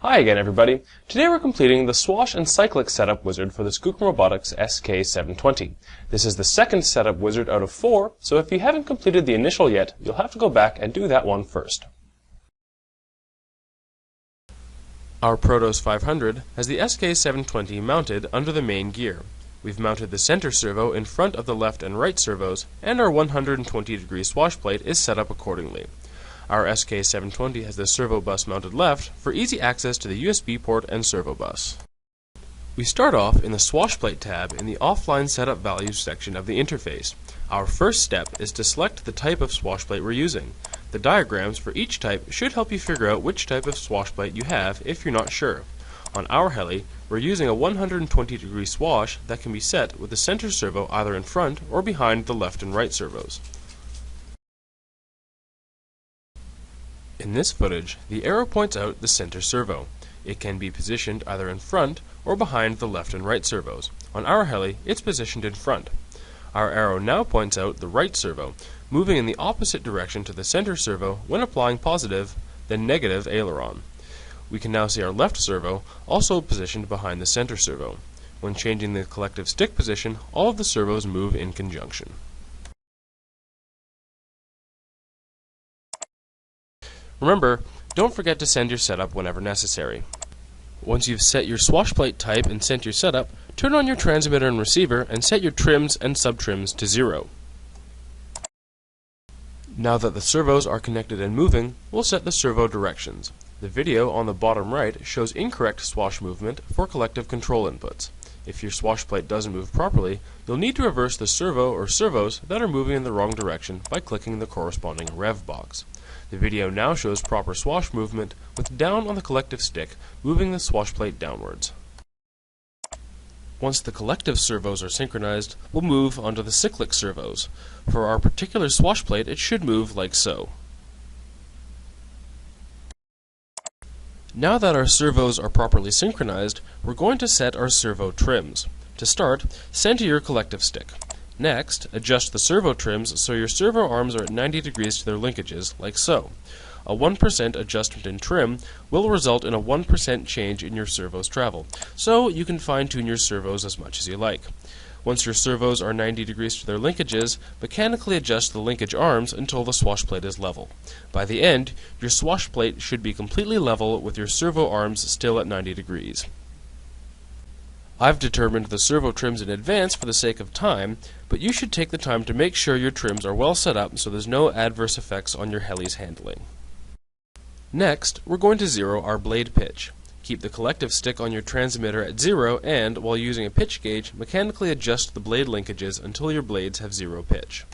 Hi again everybody. Today we're completing the Swash and Cyclic setup wizard for the Skookum Robotics SK720. This is the second setup wizard out of 4, so if you haven't completed the initial yet, you'll have to go back and do that one first. Our Protos 500 has the SK720 mounted under the main gear. We've mounted the center servo in front of the left and right servos, and our 120-degree swash plate is set up accordingly. Our SK720 has the servo bus mounted left for easy access to the USB port and servo bus. We start off in the swash plate tab in the offline setup values section of the interface. Our first step is to select the type of swash plate we're using. The diagrams for each type should help you figure out which type of swash plate you have if you're not sure. On our heli, we're using a 120-degree swash that can be set with the center servo either in front or behind the left and right servos. In this footage, the arrow points out the center servo. It can be positioned either in front or behind the left and right servos. On our heli, it's positioned in front. Our arrow now points out the right servo, moving in the opposite direction to the center servo when applying positive, then negative aileron. We can now see our left servo, also positioned behind the center servo. When changing the collective stick position, all of the servos move in conjunction. Remember, don't forget to send your setup whenever necessary. Once you've set your swash plate type and sent your setup, turn on your transmitter and receiver and set your trims and sub-trims to 0. Now that the servos are connected and moving, we'll set the servo directions. The video on the bottom right shows incorrect swash movement for collective control inputs. If your swash plate doesn't move properly, you'll need to reverse the servo or servos that are moving in the wrong direction by clicking the corresponding rev box. The video now shows proper swash movement with down on the collective stick moving the swash plate downwards. Once the collective servos are synchronized, we'll move onto the cyclic servos. For our particular swash plate, it should move like so. Now that our servos are properly synchronized, we're going to set our servo trims. To start, center your collective stick. Next, adjust the servo trims so your servo arms are at 90 degrees to their linkages, like so. A 1% adjustment in trim will result in a 1% change in your servo's travel, so you can fine-tune your servos as much as you like. Once your servos are 90 degrees to their linkages, mechanically adjust the linkage arms until the swash plate is level. By the end, your swash plate should be completely level with your servo arms still at 90 degrees. I've determined the servo trims in advance for the sake of time, but you should take the time to make sure your trims are well set up so there's no adverse effects on your heli's handling. Next, we're going to zero our blade pitch. Keep the collective stick on your transmitter at 0 and, while using a pitch gauge, mechanically adjust the blade linkages until your blades have 0 pitch.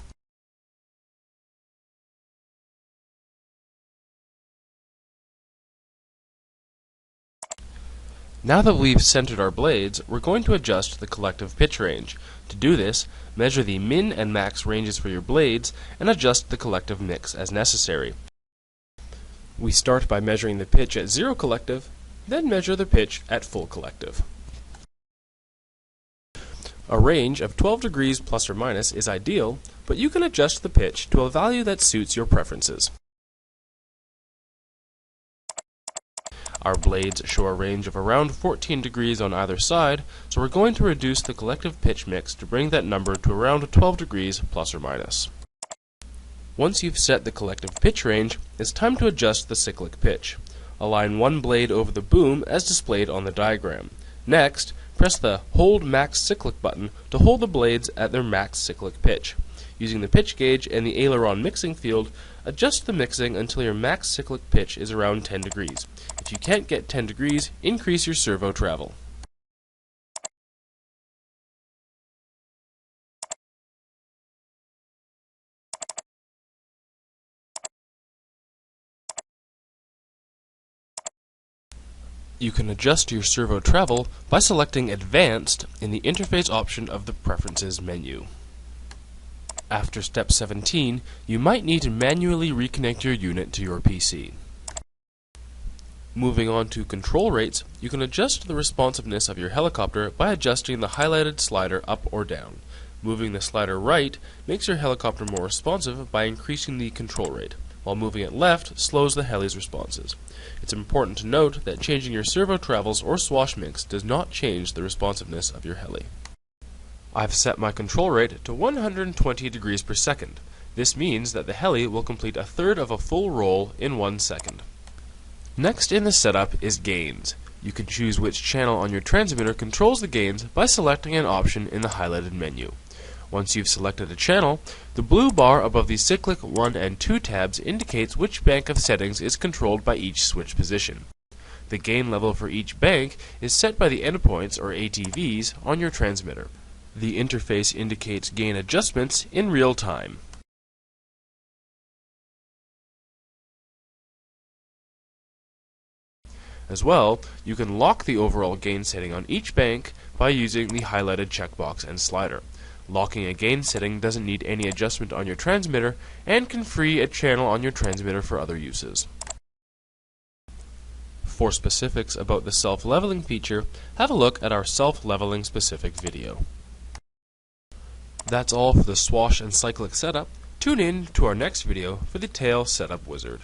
Now that we've centered our blades, we're going to adjust the collective pitch range. To do this, measure the min and max ranges for your blades and adjust the collective mix as necessary. We start by measuring the pitch at 0 collective, then measure the pitch at full collective. A range of 12 degrees plus or minus is ideal, but you can adjust the pitch to a value that suits your preferences. Our blades show a range of around 14 degrees on either side, so we're going to reduce the collective pitch mix to bring that number to around 12 degrees plus or minus. Once you've set the collective pitch range, it's time to adjust the cyclic pitch. Align one blade over the boom as displayed on the diagram. Next, press the Hold Max Cyclic button to hold the blades at their max cyclic pitch. Using the pitch gauge and the aileron mixing field, adjust the mixing until your max cyclic pitch is around 10 degrees. If you can't get 10 degrees, increase your servo travel. You can adjust your servo travel by selecting Advanced in the Interface option of the Preferences menu. After step 17, you might need to manually reconnect your unit to your PC. Moving on to control rates, you can adjust the responsiveness of your helicopter by adjusting the highlighted slider up or down. Moving the slider right makes your helicopter more responsive by increasing the control rate, while moving it left slows the heli's responses. It's important to note that changing your servo travels or swash mix does not change the responsiveness of your heli. I've set my control rate to 120 degrees per second. This means that the heli will complete a third of a full roll in 1 second. Next in the setup is gains. You can choose which channel on your transmitter controls the gains by selecting an option in the highlighted menu. Once you've selected a channel, the blue bar above the Cyclic 1 and 2 tabs indicates which bank of settings is controlled by each switch position. The gain level for each bank is set by the endpoints, or ATVs, on your transmitter. The interface indicates gain adjustments in real time. As well, you can lock the overall gain setting on each bank by using the highlighted checkbox and slider. Locking a gain setting doesn't need any adjustment on your transmitter and can free a channel on your transmitter for other uses. For specifics about the self-leveling feature, have a look at our self-leveling specific video. That's all for the Swash and Cyclic setup. Tune in to our next video for the tail setup wizard.